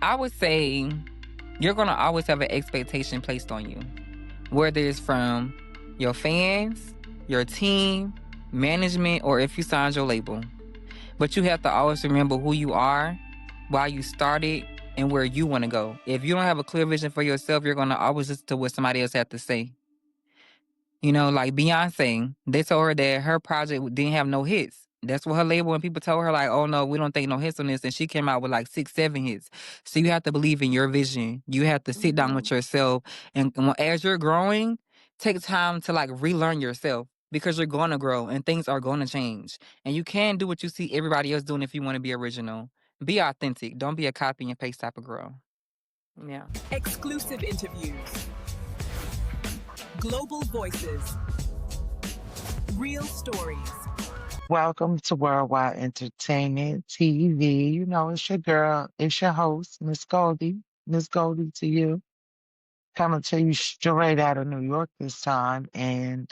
I would say you're going to always have an expectation placed on you, whether it's from your fans, your team, management, or if you signed your label. But you have to always remember who you are, why you started, and where you want to go. If you don't have a clear vision for yourself, you're going to always listen to what somebody else has to say. You know, like Beyonce, they told her that her project didn't have no hits. That's what her label and people told her, like, oh no, we don't think no hits on this. And she came out with like 6, 7 hits. So you have to believe in your vision. You have to sit down with yourself. And as you're growing, take time to like relearn yourself because you're going to grow and things are going to change. And you can do what you see everybody else doing if you want to be original. Be authentic. Don't be a copy and paste type of girl. Yeah. Exclusive interviews, global voices, real stories. Welcome to Worldwide Entertainment TV. You know, it's your girl, it's your host, Miss Goldie. Miss Goldie to you. Coming to you straight out of New York this time. And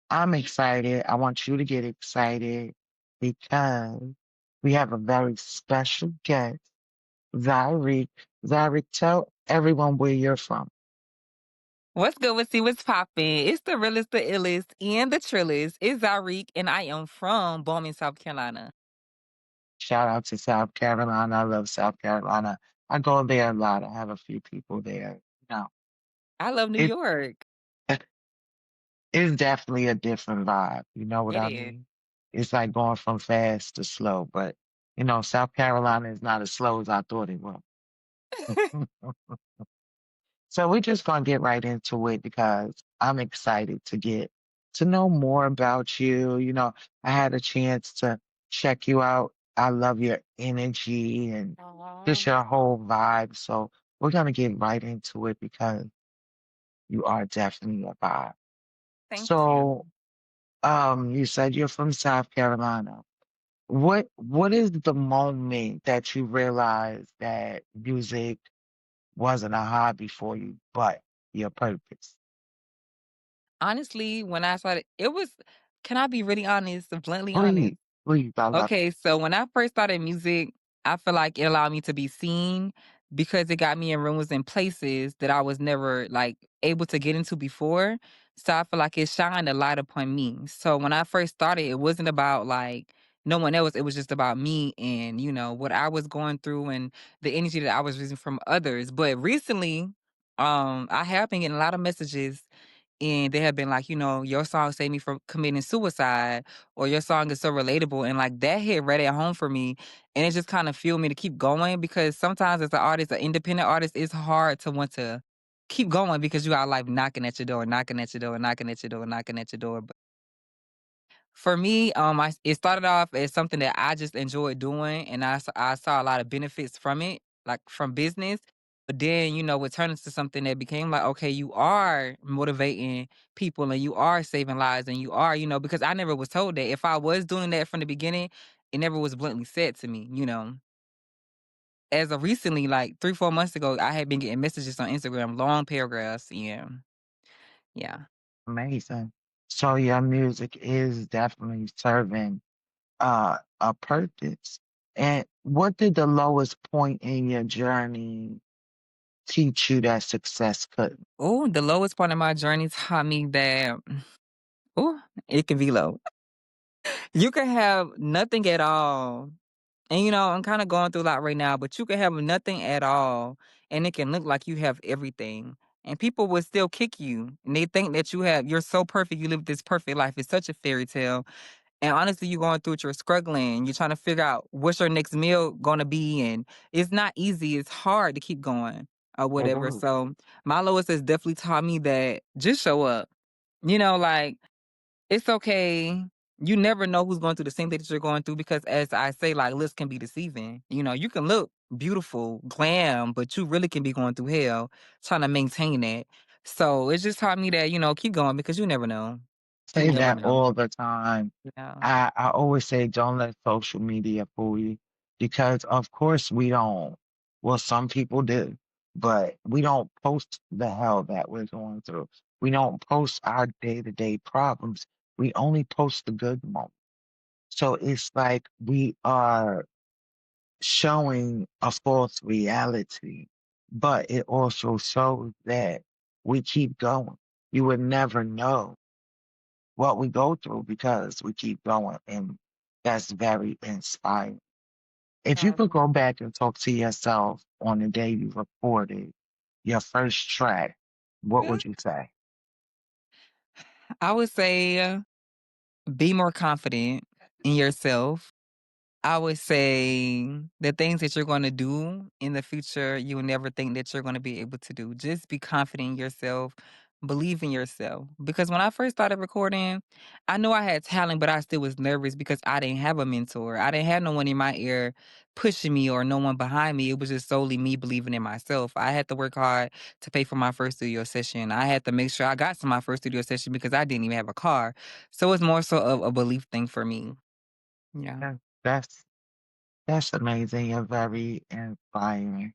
I'm excited. I want you to get excited because we have a very special guest, Zy'Reque. Zy'Reque, tell everyone where you're from. What's good? What's see what's poppin'? It's the realest, the illest, and the trillest. It's Zy'Reque, and I am from Bowman, South Carolina. Shout out to South Carolina. I love South Carolina. I go there a lot. I have a few people there. You know, I love New it York. it's definitely a different vibe. You know what It I is. mean? It's like going from fast to slow, but you know, South Carolina is not as slow as I thought it was. So we're just gonna get right into it because I'm excited to get to know more about you. You know, I had a chance to check you out. I love your energy and Aw, just your whole vibe. So we're gonna get right into it because you are definitely a vibe. thank So, you. you said you're from South Carolina. What is the moment that you realized that music wasn't a hobby for you, but your purpose? Honestly, when I started, it was. Can I be really honest, bluntly honest? Please, please, I love Okay, so when I first started music, I feel like it allowed me to be seen because it got me in rooms and places that I was never like able to get into before. So I feel like it shined a light upon me. So when I first started, it wasn't about like no one else. It was just about me and, what I was going through and the energy that I was receiving from others. But recently, I have been getting a lot of messages and they have been like, your song saved me from committing suicide, or your song is so relatable. And like that hit right at home for me. And it just kind of fueled me to keep going because sometimes as an artist, an independent artist, it's hard to want to keep going because you got life knocking at your door, knocking at your door, knocking at your door, knocking at your door. For me, it started off as something that I just enjoyed doing, and I saw a lot of benefits from it, like from business. But then, it turned into something that became like, okay, you are motivating people, and you are saving lives, and you are, because I never was told that. If I was doing that from the beginning, it never was bluntly said to me. As of recently, like 3, 4 months ago, I had been getting messages on Instagram, long paragraphs, and yeah. amazing. So your music is definitely serving a purpose. And what did the lowest point in your journey teach you that success couldn't? Oh, the lowest part of my journey taught me that, oh, it can be low. You can have nothing at all. And I'm kind of going through a lot right now, but you can have nothing at all and it can look like you have everything. And people will still kick you. And they think that you're so perfect, you live this perfect life. It's such a fairy tale. And honestly, you're going through it, you're struggling. You're trying to figure out what's your next meal gonna be. And it's not easy. It's hard to keep going or It whatever. is. So my lowest has definitely taught me that just show up. Like it's okay. You never know who's going through the same thing that you're going through because, as I say, like looks can be deceiving. You can look beautiful, glam, but you really can be going through hell trying to maintain that. So it just taught me that keep going because you never know. You Say never that know. all the time. Yeah. I always say, don't let social media fool you because, of course, we don't. Well, some people do, but we don't post the hell that we're going through. We don't post our day to day problems. We only post the good moments. So it's like we are showing a false reality, but it also shows that we keep going. You would never know what we go through because we keep going, and that's very inspiring. If you Yes. could go back and talk to yourself on the day you recorded your first track, what Yeah. would you say? I would say be more confident in yourself. I would say the things that you're going to do in the future, you will never think that you're going to be able to do. Just be confident in yourself, believe in yourself. Because when I first started recording, I knew I had talent, but I still was nervous because I didn't have a mentor. I didn't have no one in my ear pushing me or no one behind me. It was just solely me believing in myself. I had to work hard to pay for my first studio session. I had to make sure I got to my first studio session because I didn't even have a car. So it's more so of a belief thing for me. Yeah. Yeah, that's amazing. You're very inspiring.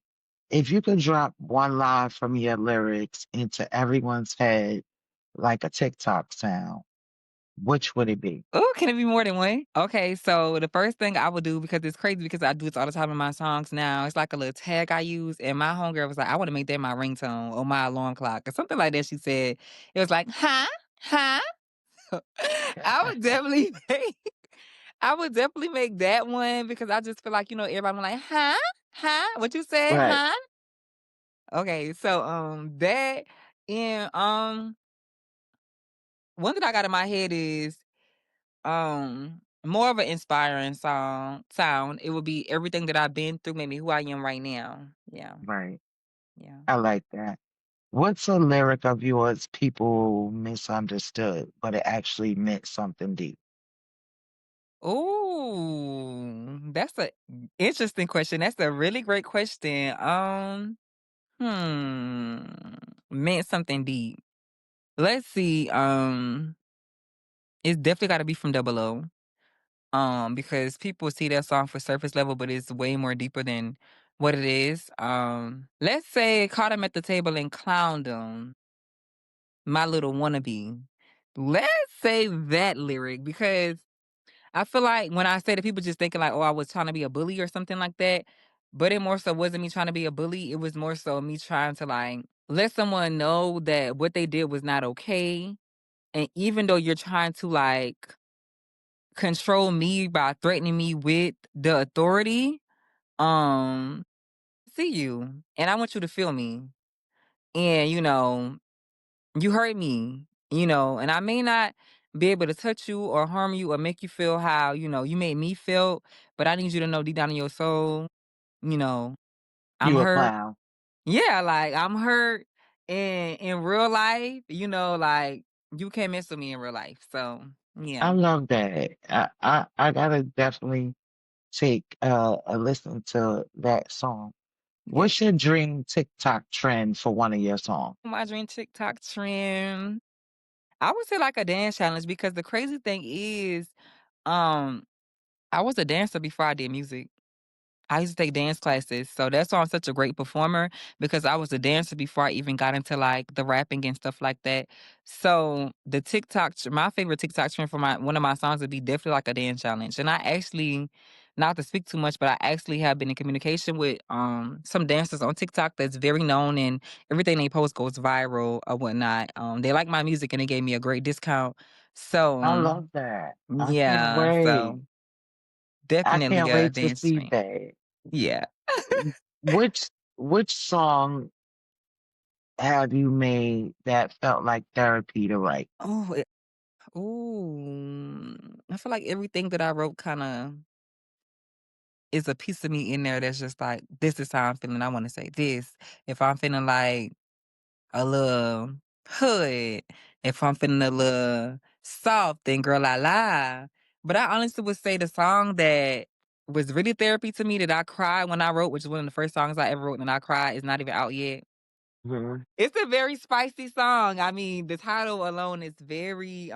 If you could drop one line from your lyrics into everyone's head like a TikTok sound, which would it be? Oh, can it be more than one? Okay, so the first thing I would do, because it's crazy because I do this all the time in my songs now, it's like a little tag I use, and my homegirl was like, "I wanna make that my ringtone or my alarm clock," or something like that she said. It was like, "Huh? Huh?" I would definitely make I would definitely make that one because I just feel like, everybody like, "Huh? Huh? What you said? Right, Huh?" Okay, so, that and, one that I got in my head is more of an inspiring sound. It would be everything that I've been through made me who I am right now. Yeah, right. yeah. I like that. What's a lyric of yours people misunderstood, but it actually meant something deep? Ooh, that's a interesting question. That's a really great question. Hmm, meant something deep. Let's see. It's definitely got to be from Double O. Because people see that song for surface level, but it's way more deeper than what it is. Let's say caught him at the table and clowned him. My little wannabe. Let's say that lyric because I feel like when I say that people just thinking like, oh, I was trying to be a bully or something like that. But it more so wasn't me trying to be a bully. It was more so me trying to like let someone know that what they did was not okay. And even though you're trying to like control me by threatening me with the authority, um, see you. And I want you to feel me. And, you hurt me, and I may not be able to touch you or harm you or make you feel how, you made me feel, but I need you to know deep down in your soul, you know, I'm You a hurt. clown. Yeah, like I'm hurt in real life, like you can't mess with me in real life. So I yeah. love that. I gotta definitely take a listen to that song. Yeah. What's your dream TikTok trend for one of your songs? My dream TikTok trend. I would say like a dance challenge because the crazy thing is, um, I was a dancer before I did music. I used to take dance classes, so that's why I'm such a great performer because I was a dancer before I even got into like the rapping and stuff like that. So the my favorite TikTok trend for my one of my songs would be definitely like a dance challenge. And I actually, not to speak too much, but I actually have been in communication with some dancers on TikTok that's very known and everything they post goes viral or whatnot. They like my music and they gave me a great discount. So I love that. I can't yeah, wait. so I definitely can't a wait to dance see trend. that. Yeah. Which song have you made that felt like therapy to write? Oh, I feel like everything that I wrote kinda is a piece of me in there that's just like, "This is how I'm feeling, I wanna say this." If I'm feeling like a little hood, if I'm feeling a little soft, then girl, I lie. But I honestly would say the song that was really therapy to me that I cried when I wrote, which is one of the first songs I ever wrote and I cried, is not even out yet. Mhm. It's a very spicy song. I mean, the title alone is very,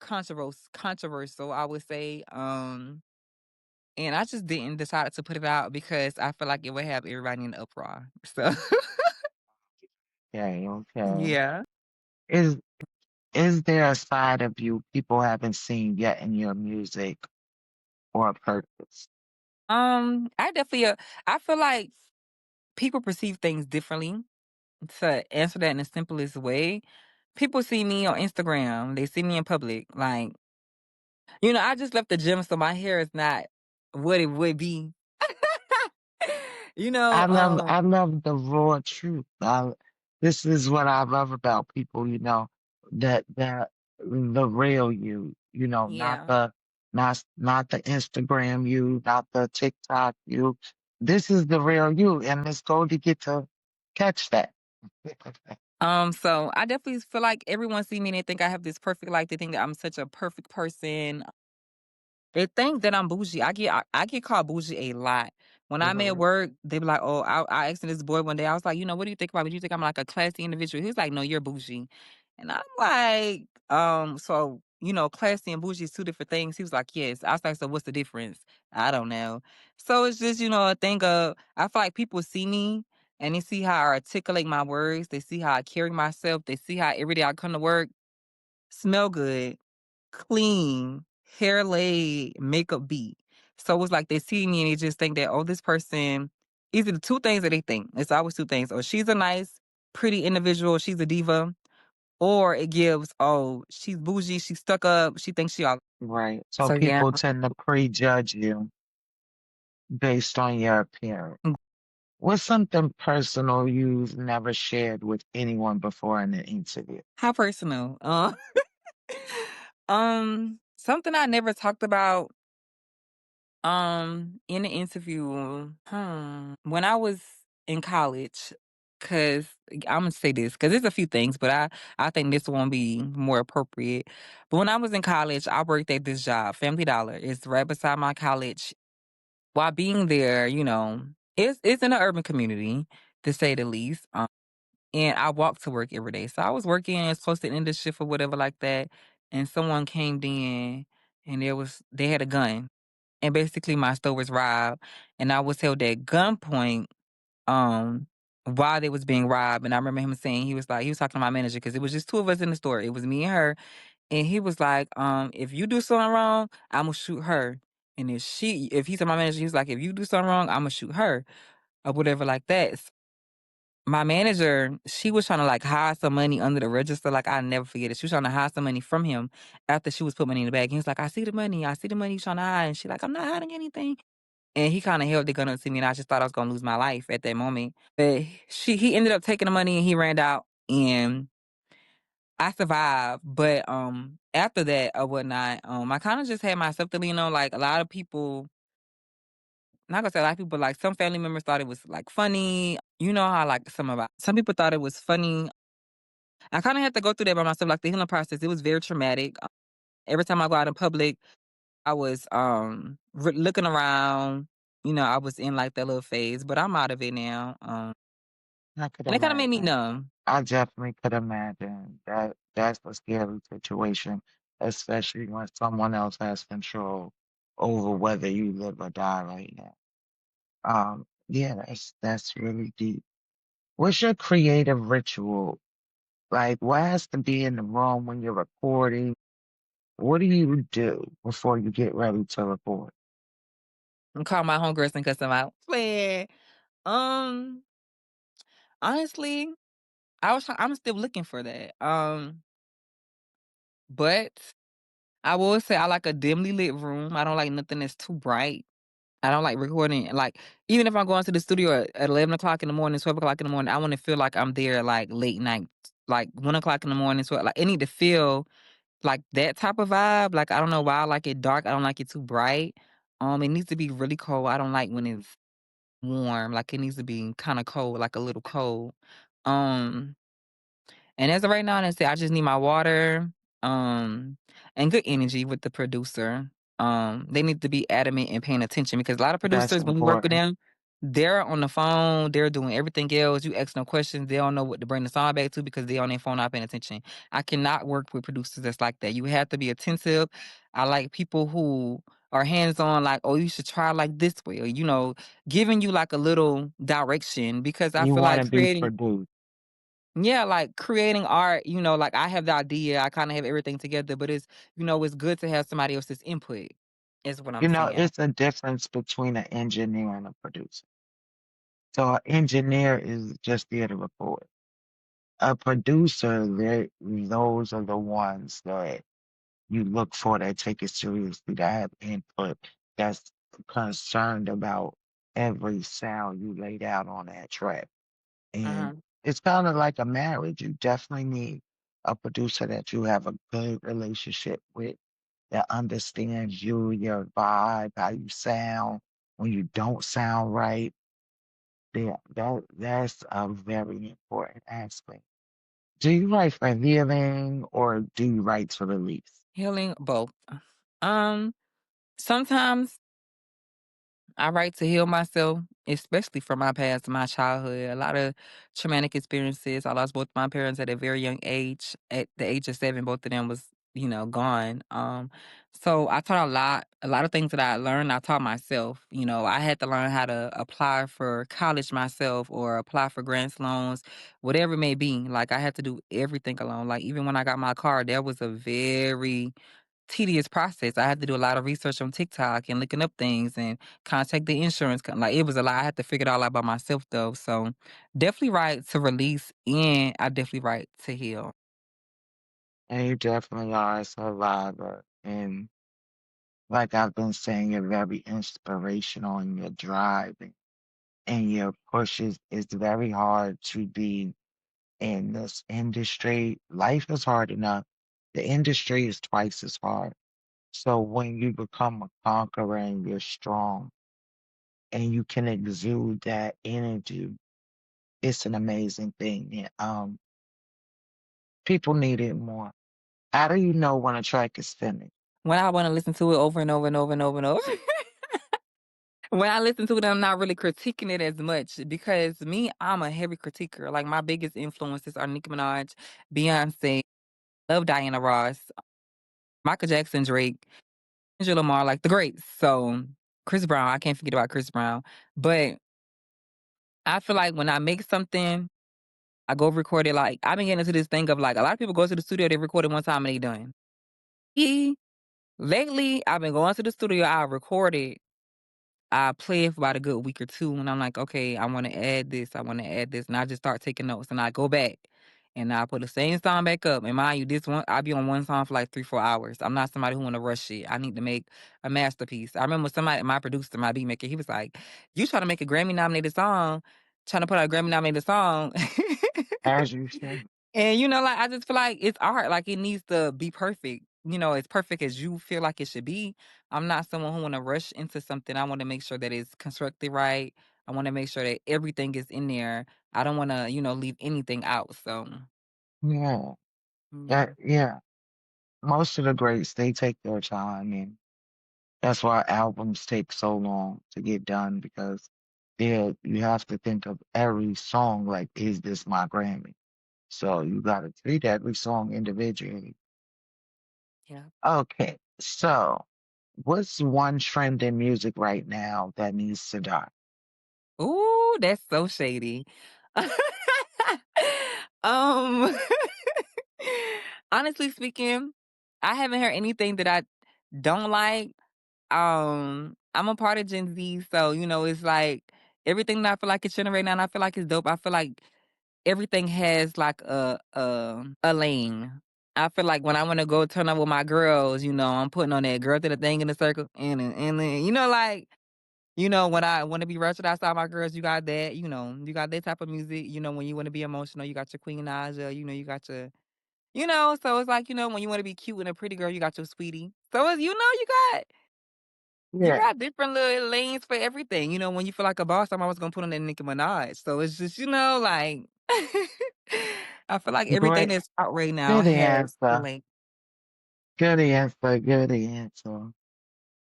controversial, I would say, and I just didn't decide to put it out because I feel like it would have everybody in uproar, so Okay, okay. yeah. Is is there a side of you people haven't seen yet in your music or purpose? I definitely, I feel like people perceive things differently. To answer that in the simplest way, people see me on Instagram, they see me in public. Like, I just left the gym, so my hair is not what it would be. you know, um, I love the raw truth. This is what I love about people, that the real you, not yeah. not the Instagram you, not the TikTok you. This is the real you, and Miss Goldie get to catch that. So I definitely feel like everyone see me and they think I have this perfect life. They think that I'm such a perfect person. They think that I'm bougie. I get called bougie a lot. When I'm at Mhm. work, they be like, "Oh," I asked this boy one day. I was like, "What do you think about me? Do you think I'm like a classy individual?" He was like, "No, you're bougie," and I'm like, so classy and bougie is two different things." He was like, "Yes." I was like, "So what's the difference?" I don't know. So it's just a thing of I feel like people see me and they see how I articulate my words. They see how I carry myself. They see how every day I come to work, smell good, clean, hair laid, makeup beat. So it's like they see me and they just think that, oh, this person, these are the two things that they think. It's always two things. Or she's a nice, pretty individual, she's a diva. Or it gives, oh, she's bougie, she's stuck up, she thinks she all. Right. So So yeah. people tend to prejudge you based on your appearance. Mm, What's something personal you've never shared with anyone before in an interview? how personal. Something I never talked about in the interview. When I was in college, cause I'm gonna say this, cause there's a few things, but I think this one be more appropriate. But when I was in college, I worked at this job, Family Dollar. It's right beside my college. While being there, it's in an urban community, to say the least. And I walk to work every day. So I was working as close to the end of the shift or whatever like that, and someone came in and they had a gun. And basically my store was robbed and I was held at gunpoint um while they was being robbed. And I remember him saying he was talking to my manager because it was just two of us in the store. It was me and her. And he was like, if you do something wrong, I'ma shoot her. And if he's my manager, he was like, if you do something wrong, I'ma shoot her or whatever like that. My manager, she was trying to like hide some money under the register. Like I never forget it. She was trying to hide some money from him after she was put money in the bag. He was like, I see the money you trying to hide. And she like, I'm not hiding anything. And he kinda held the gun up to me, and I just thought I was gonna lose my life at that moment. But he ended up taking the money, and he ran out, and I survived. But, after that or whatnot, I kinda just had myself to lean on. Like, a lot of people, not gonna say a lot of people, but, like, some family members thought it was, like, funny. You know how, like, some people thought it was funny. I kinda had to go through that by myself, like, the healing process. It was very traumatic. Every time I go out in public, I was, looking around. I was in, like, that little phase, but I'm out of it now, I could and it kinda made me imagine. numb. I definitely could imagine that that's a scary situation, especially when someone else has control over whether you live or die right now. Yeah, that's really deep. What's your creative ritual? Like, what has to be in the room when you're recording? What do you do before you get ready to record? And call my homegirls and cuss them out. Playing. Um, honestly, I'm still looking for that, but I will say I like a dimly lit room. I don't like nothing that's too bright. I don't like recording, like, even if I'm going to the studio at 11 o'clock in the morning, 12 o'clock in the morning, I wanna feel like I'm there, like, late night, like, 1 o'clock in the morning, 12, like, it need to feel like that type of vibe. Like, I don't know why I like it dark, I don't like it too bright. It needs to be really cold. I don't like when it's warm, like, it needs to be kinda cold, like, a little cold. Um and as of right now, that's it. I just need my water, um, and good energy with the producer. They need to be adamant and paying attention because a lot of That's producers, when we work with important. them, they're on the phone, they're doing everything else. You ask no questions, they don't know what to bring the song back to because they on their phone not paying attention. I cannot work with producers that's like that. You have to be attentive. I like people who are hands on, like, oh, you should try like this way, or giving you like a little direction because I You feel want like to be creating. produced. Yeah, like creating art, like I have the idea, I kind of have everything together, but it's good to have somebody else's input. is what I'm You know, saying. it's a difference between an engineer and a producer. So an engineer is just there to record. A producer, those are the ones that you look for that take it seriously, that have input, that's concerned about every sound you laid out on that track. And Mhm. it's kind of like a marriage. You definitely need a producer that you have a good relationship with, that understands you, your vibe, how you sound when you don't sound right. Yeah, that's a very important aspect. Do you write for healing or do you write to release? Healing, both. Um, Sometimes I write to heal myself, especially from my past, my childhood. A lot of traumatic experiences. I lost both my parents at a very young age. At the age of 7, both of them was, gone. So I taught a lot of things that I learned, I taught myself. I had to learn how to apply for college myself or apply for grants, loans, whatever it may be. Like I had to do everything alone. Like even when I got my car, that was a very tedious process. I had to do a lot of research on TikTok and looking up things and contact the insurance like, it was a lot. I had to figure it all out by myself, though, so definitely write to release, and I definitely write to heal. And you definitely are a survivor. And like I've been saying, you're very inspirational in your drive and your pushes. It's very hard to be in this industry. Life is hard enough. The industry is twice as hard. So when you become a conqueror and you're strong and you can exude that energy, it's an amazing thing. And, people need it more. How do you know when a track is finished? When I wanna listen to it over and over and over and over and over. When I listen to it, I'm not really critiquing it as much because me, I'm a heavy critiquer. Like, my biggest influences are Nicki Minaj, Beyonce, love Diana Ross, Michael Jackson, Drake, Kendrick Lamar, like, the greats. So, Chris Brown, I can't forget about Chris Brown. But I feel like when I make something, I go record it. Like, I've been getting into this thing of, like, a lot of people go to the studio, they record it one time and they done. Me, lately, I've been going to the studio, I record it, I play it for about a good week or 2, and I'm like, "Okay, I wanna add this, I wanna add this," and I just start taking notes, and I go back, and I put the same song back up, and mind you, this one I be on one song for, like, 3, 4 hours. I'm not somebody who wanna rush it. I need to make a masterpiece. I remember somebody my producer, my beat maker, he was like, "You trying to make a Grammy-nominated song, trying to put out a Grammy-nominated song." As you should. And, like, I just feel like it's art, like, it needs to be perfect, as perfect as you feel like it should be. I'm not someone who wanna rush into something. I wanna make sure that it's constructed right. I wanna make sure that everything is in there. I don't wanna, leave anything out, so, Yeah. yeah. Yeah. Most of the greats, they take their time, and that's why albums take so long to get done because you have to think of every song like, is this my Grammy? So you gotta treat every song individually. Yeah. Okay, so what's one trend in music right now that needs to die? Ooh, that's so shady. Um, honestly speaking, I haven't heard anything that I don't like. I'm a part of Gen Z, so it's like everything that I feel like it's trending right now, and I feel like it's dope. I feel like everything has like a lane. I feel like when I want to go turn up with my girls, I'm putting on that girl to the thing in the circle, and then like when I want to be ratchet outside my girls, you got that. You got that type of music. When you want to be emotional, you got your Queen Naja. You got your So it's like when you want to be cute and a pretty girl, you got your sweetie. So it's you Yeah, got different little lanes for everything. When you feel like a boss, I'm always gonna put on that Nicki Minaj. So it's just, like I feel like everything great, that's out right now good has a answer. lane. Good answer. Good answer.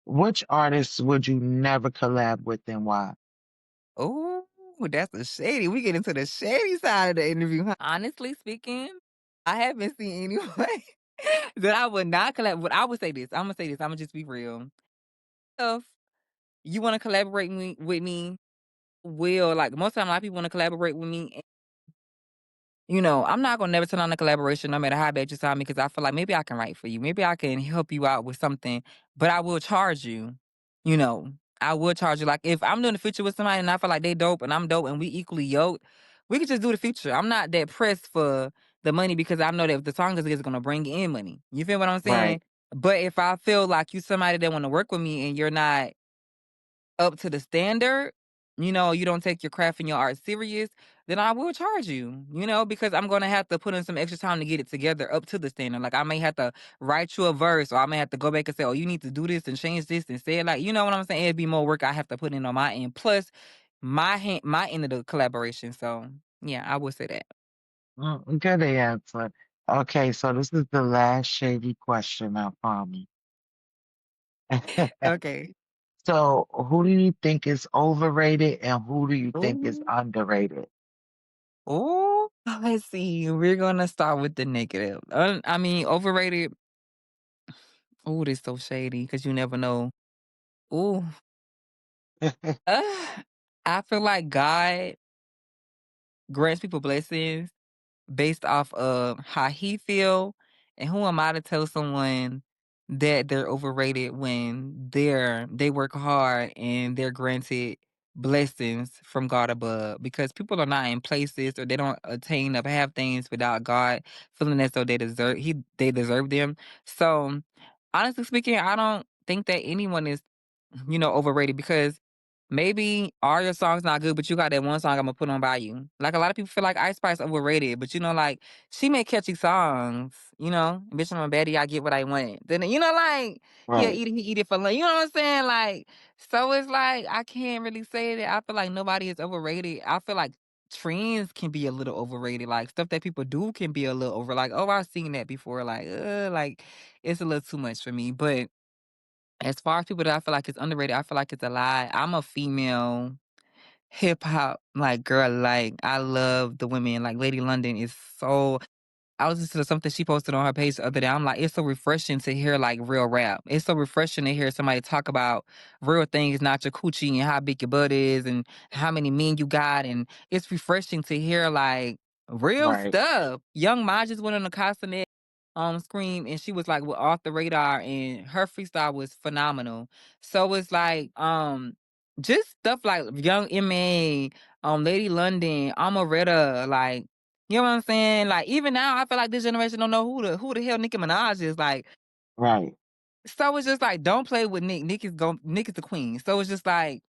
Which artists would you never collab with and why? Oh, that's a shady. We get into the shady side of the interview. Huh? Honestly speaking, I haven't seen anyone that I would not collab. But I would say this. I'm gonna say this. I'm gonna just be real. If you want to collaborate with me, will like most time a lot of people want to collaborate with me. I'm not gonna never turn on a collaboration no matter how bad you sound me because I feel like maybe I can write for you. Maybe I can help you out with something, but I will charge you. You know, I will charge you. Like if I'm doing a feature with somebody and I feel like they dope and I'm dope and we equally yoked, we could just do the feature. I'm not that pressed for the money because I know that if the song is good, it's gonna bring in money. You feel what I'm Right, saying? But if I feel like you somebody that want to work with me and you're not up to the standard, you don't take your craft and your art serious, then I will charge you, because I'm gonna have to put in some extra time to get it together up to the standard. Like I may have to write you a verse or I may have to go back and say, oh, you need to do this and change this and say it like, you know what I'm saying? It'd be more work I have to put in on my end. Plus my end of the collaboration. So yeah, I would say that. good answer. Okay, so this is the last shady question, I promise. Okay. So, who do you think is overrated and who do you think is Ooh. underrated? Ooh. Let's see. We're gonna start with the negative. I mean, overrated. Ooh, this so shady because you never know. Ooh, uh, I feel like God grants people blessings based off of how he feel, and who am I to tell someone that they're overrated when they work hard and they're granted blessings from God above because people are not in places or they don't attain or have things without God feeling as though they deserve them. So honestly speaking, I don't think that anyone is overrated because maybe all your songs not good, but you got that one song Imma put on by you. Like, a lot of people feel like Ice Spice overrated, but, like, she make catchy songs, "Bitch, I'm a baddie, I get what I want." Then, like, Right, he eat it for lunch, you know what I'm saying? Like, so it's like, I can't really say that I feel like nobody is overrated. I feel like trends can be a little overrated, like, stuff that people do can be a little like, "Oh, I've seen that before," like, it's a little too much for me, but as far as people that I feel like is underrated, I feel like it's a lie. I'm a female hip hop like girl. Like I love the women. Like Lady London is so I was listening to something she posted on her page the other day. I'm like, it's so refreshing to hear like real rap. It's so refreshing to hear somebody talk about real things, not your coochie and how big your butt is and how many men you got. And it's refreshing to hear like real right. stuff. Young Ma just went on a concert Scream and she was like with off the radar and her freestyle was phenomenal. So it's like just stuff like Young M.A., Lady London, Amaretta, like you know what I'm saying? Like even now, I feel like this generation don't know who the hell Nicki Minaj is. Like, Right. so it's just like don't play with Nick. Nick is the queen. So it's just like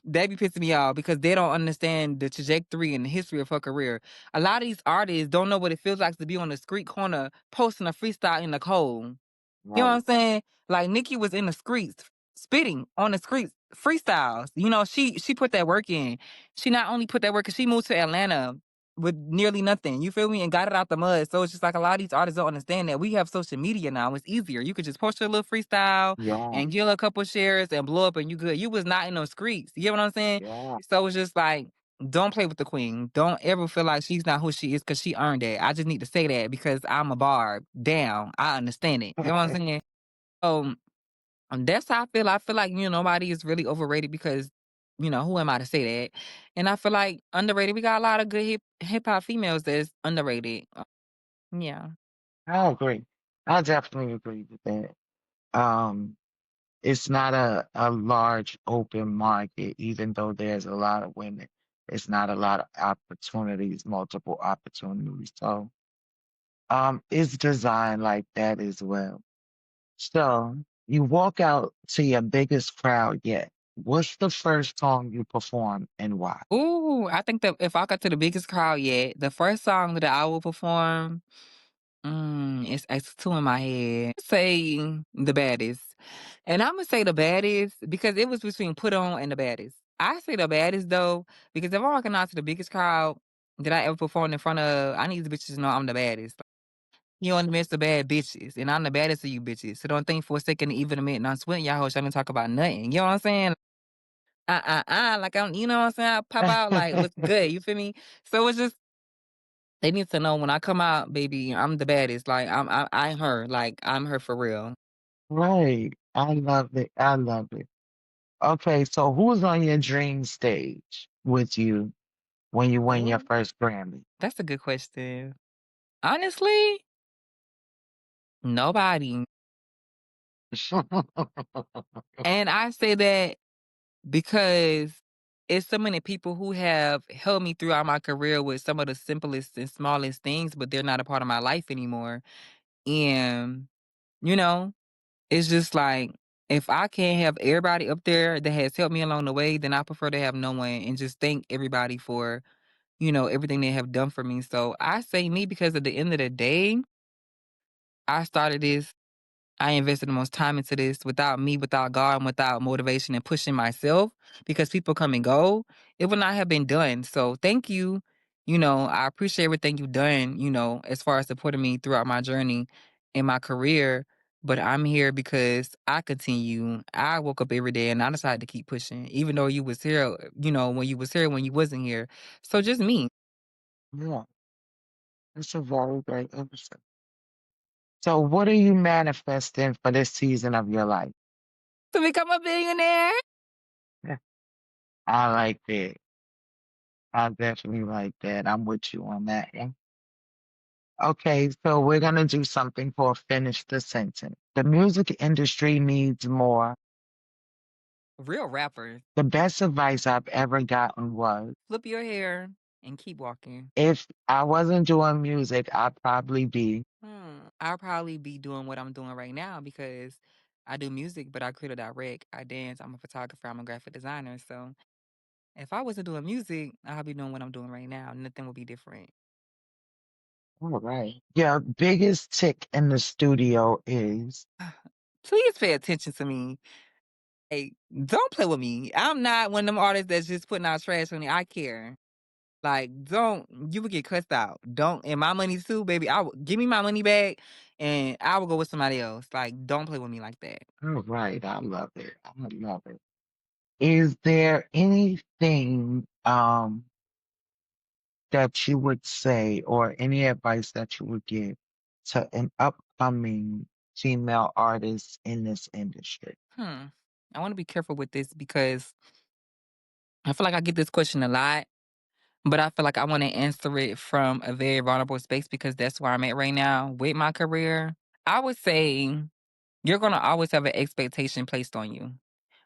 they be pissing me off because they don't understand the trajectory and the history of her career. A lot of these artists don't know what it feels like to be on the street corner posting a freestyle in the cold. You know what Right. I'm saying? Like Nikki was in the streets, spitting on the streets, freestyles. She put that work in. She not only put that work, 'cause she moved to Atlanta with nearly nothing. You feel me? And got it out the mud. So it's just like a lot of these artists don't understand that we have social media now. It's easier. You could just post your little freestyle Yeah. and get a couple shares and blow up, and you good. You was not in those streets. You get what I'm saying? Yeah. So it's just like. Don't play with the queen. Don't ever feel like she's not who she is because she earned it. I just need to say that because I'm a barb. Damn, I understand it. You know what I'm saying? So, that's how I feel. I feel like, nobody is really overrated because, who am I to say that? And I feel like underrated, we got a lot of good hip hop females that's underrated. Yeah. I agree. I definitely agree with that. Um, it's not a large open market, even though there's a lot of women. It's not a lot of opportunities, multiple opportunities. So, it's designed like that as well. So, you walk out to your biggest crowd yet. What's the first song you perform and why? Ooh, I think that if I got to the biggest crowd yet, the first song that I will perform, it's two in my head. Say the baddest. And I'm gonna say the baddest because it was between Put On and the baddest. I say the baddest though, because if I'm walking out to the biggest crowd that I ever performed in front of, I need the bitches to know I'm the baddest. You in the midst of bad bitches, and I'm the baddest of you bitches. So don't think for a second, even a minute, and I'm sweating y'all hoes. I didn't talk about nothing. You know what I'm saying? Like I'm, you know what I'm saying? I pop out like, what's good? You feel me? So it's just they need to know when I come out, baby, I'm the baddest. Like I'm her. Like I'm her for real. Right. I love it. I love it. Okay, so who's on your dream stage with you? when you win your Ooh, first Grammy? that's a good question. Honestly, nobody. And I say that because it's so many people who have helped me throughout my career with some of the simplest and smallest things, but they're not a part of my life anymore. And, you know, it's just like if I can't have everybody up there that has helped me along the way, then I prefer to have no one and just thank everybody for, everything they have done for me. So I say me because at the end of the day, I started this. I invested the most time into this. Without me, without God, and without motivation and pushing myself, because people come and go, it would not have been done. So thank you. I appreciate everything you've done, as far as supporting me throughout my journey in my career. But I'm here because I continue. I woke up every day and I decided to keep pushing, even though you was here, when you was here, when you wasn't here. So just me. Yeah, it's a very great episode. So, what are you manifesting for this season of your life? To become a billionaire. Yeah, I like that. I definitely like that. I'm with you on that one. Okay, so we're gonna do something for finish the sentence. The music industry needs more. Real rappers. The best advice I've ever gotten was Flip your hair and keep walking. if I wasn't doing music, I'd probably be. I'll probably be doing what I'm doing right now because I do music, but I create a direct. I dance. I'm a photographer. I'm a graphic designer. So if I wasn't doing music, I'll be doing what I'm doing right now. Nothing will be different. All right. Your biggest tick in the studio is. Please pay attention to me. Hey, don't play with me. I'm not one of them artists that's just putting out trash on me. I care. Like, don't you would get cussed out. Don't and my money too, baby. I will give me my money back and I will go with somebody else. Like, don't play with me like that. All right, I love it. I love it. Is there anything that you would say or any advice that you would give to an upcoming female artist in this industry? Hmm. I want to be careful with this because I feel like I get this question a lot, but I feel like I want to answer it from a very vulnerable space because that's where I'm at right now with my career. I would say you're going to always have an expectation placed on you,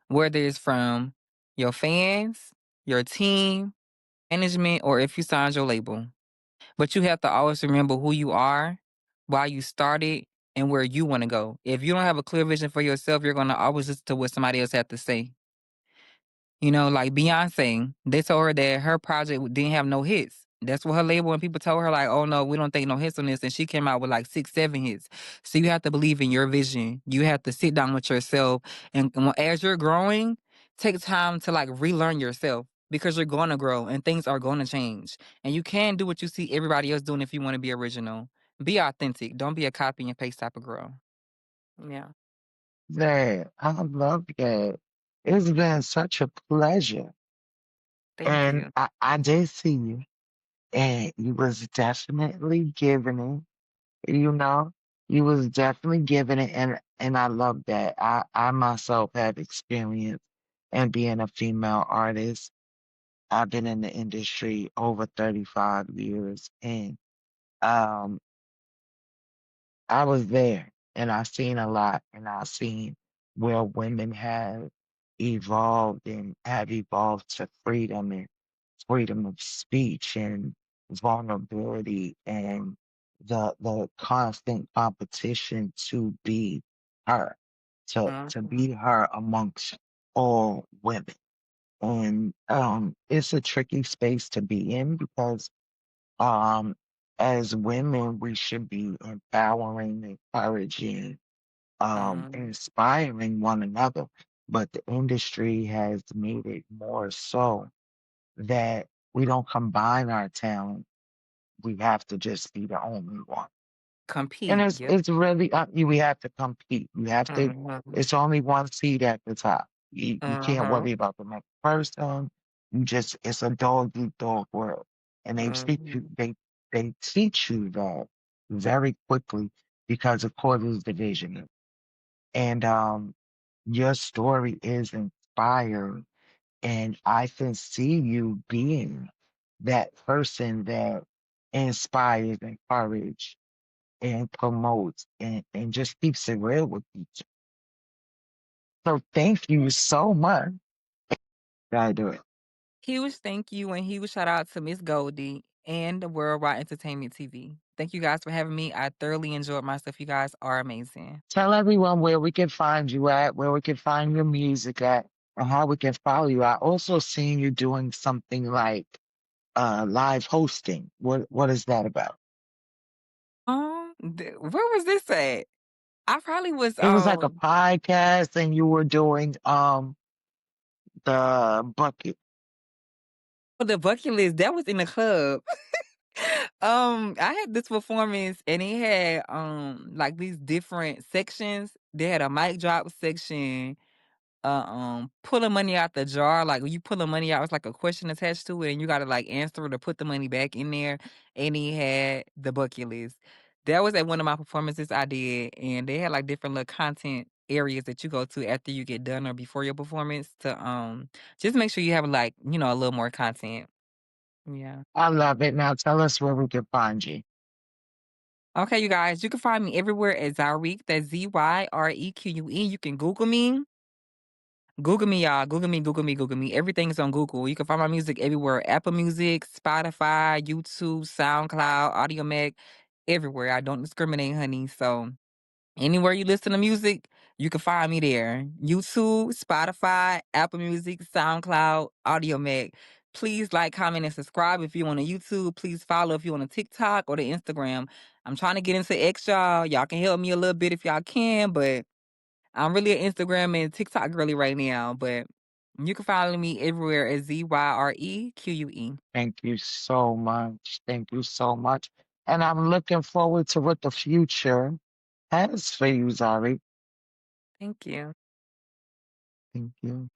whether it's from your fans, your team, management, or if you signed your label. But you have to always remember who you are, why you started, and where you want to go. If you don't have a clear vision for yourself, you're going to always listen to what somebody else has to say. Like Beyonce, they told her that her project didn't have no hits. That's what her label and people told her, like, oh no, we don't think no hits on this. And she came out with like 6, 7 hits. So you have to believe in your vision. You have to sit down with yourself. And as you're growing, take time to like relearn yourself because you're going to grow and things are going to change. And you can't do what you see everybody else doing if you want to be original. Be authentic. Don't be a copy and paste type of girl. Yeah. That I love that. It's been such a pleasure. Thank And you. I did see you, and you was definitely giving it, you know. You was definitely giving it, and I love that. I myself have experience in being a female artist. I've been in the industry over 35 years, and um I was there and I seen a lot and I seen where women have evolved and have evolved to freedom and freedom of speech and vulnerability and the constant competition to be her, to Mhm. be her amongst all women. And it's a tricky space to be in because um, as women, we should be empowering, encouraging, Mhm. inspiring one another. But the industry has made it more so that we don't combine our talent. We have to just be the only one. And Compete. it's Yep. it's really up you. We have to compete. You have to. Mhm. It's only one seat at the top. You can't Mhm. worry about the next person. You just it's a dog eat dog world, and Mhm. they teach you that very quickly because of course it's division. And your story is inspiring, and I can see you being that person that inspires, encourages, and promotes and just keeps it real with each. So thank you so much. I do it. Huge thank you and huge shout out to Miss Goldie and the Worldwide Entertainment TV. Thank you guys for having me. I thoroughly enjoyed myself. You guys are amazing. Tell everyone where we can find you at, where we can find your music at, and how we can follow you. I also seen you doing something like live hosting. What is that about? Where was this at? I probably was It was like a on podcast and you were doing the bucket. the bucket list. That was in the club. I had this performance and it had like these different sections. They had a mic drop section, pulling money out the jar. Like when you pull the money out, it's like a question attached to it, and you gotta like answer it or put the money back in there. And he had the bucket list. That was at one of my performances I did, and they had like different little content areas that you go to after you get done or before your performance to just make sure you have like, a little more content. Yeah. I love it. Now tell us where we can find you. Okay, you guys, you can find me everywhere at Zy'Reque. That's Zyreque. You can Google me. Google me, y'all. Google me, Google me, Google me. Everything is on Google. You can find my music everywhere. Apple Music, Spotify, YouTube, SoundCloud, Audio Mac, everywhere. I don't discriminate, honey. So anywhere you listen to music, you can find me there. YouTube, Spotify, Apple Music, SoundCloud, Audio Mac. Please like, comment, and subscribe if you want to YouTube. Please follow if you want to TikTok or the Instagram. I'm trying to get into X, y'all. Y'all can help me a little bit if y'all can, but I'm really an Instagram and TikTok girly right now, but you can follow me everywhere at Zyreque. Thank you so much. Thank you so much. And I'm looking forward to what the future has for you, Zari. Thank you. Thank you.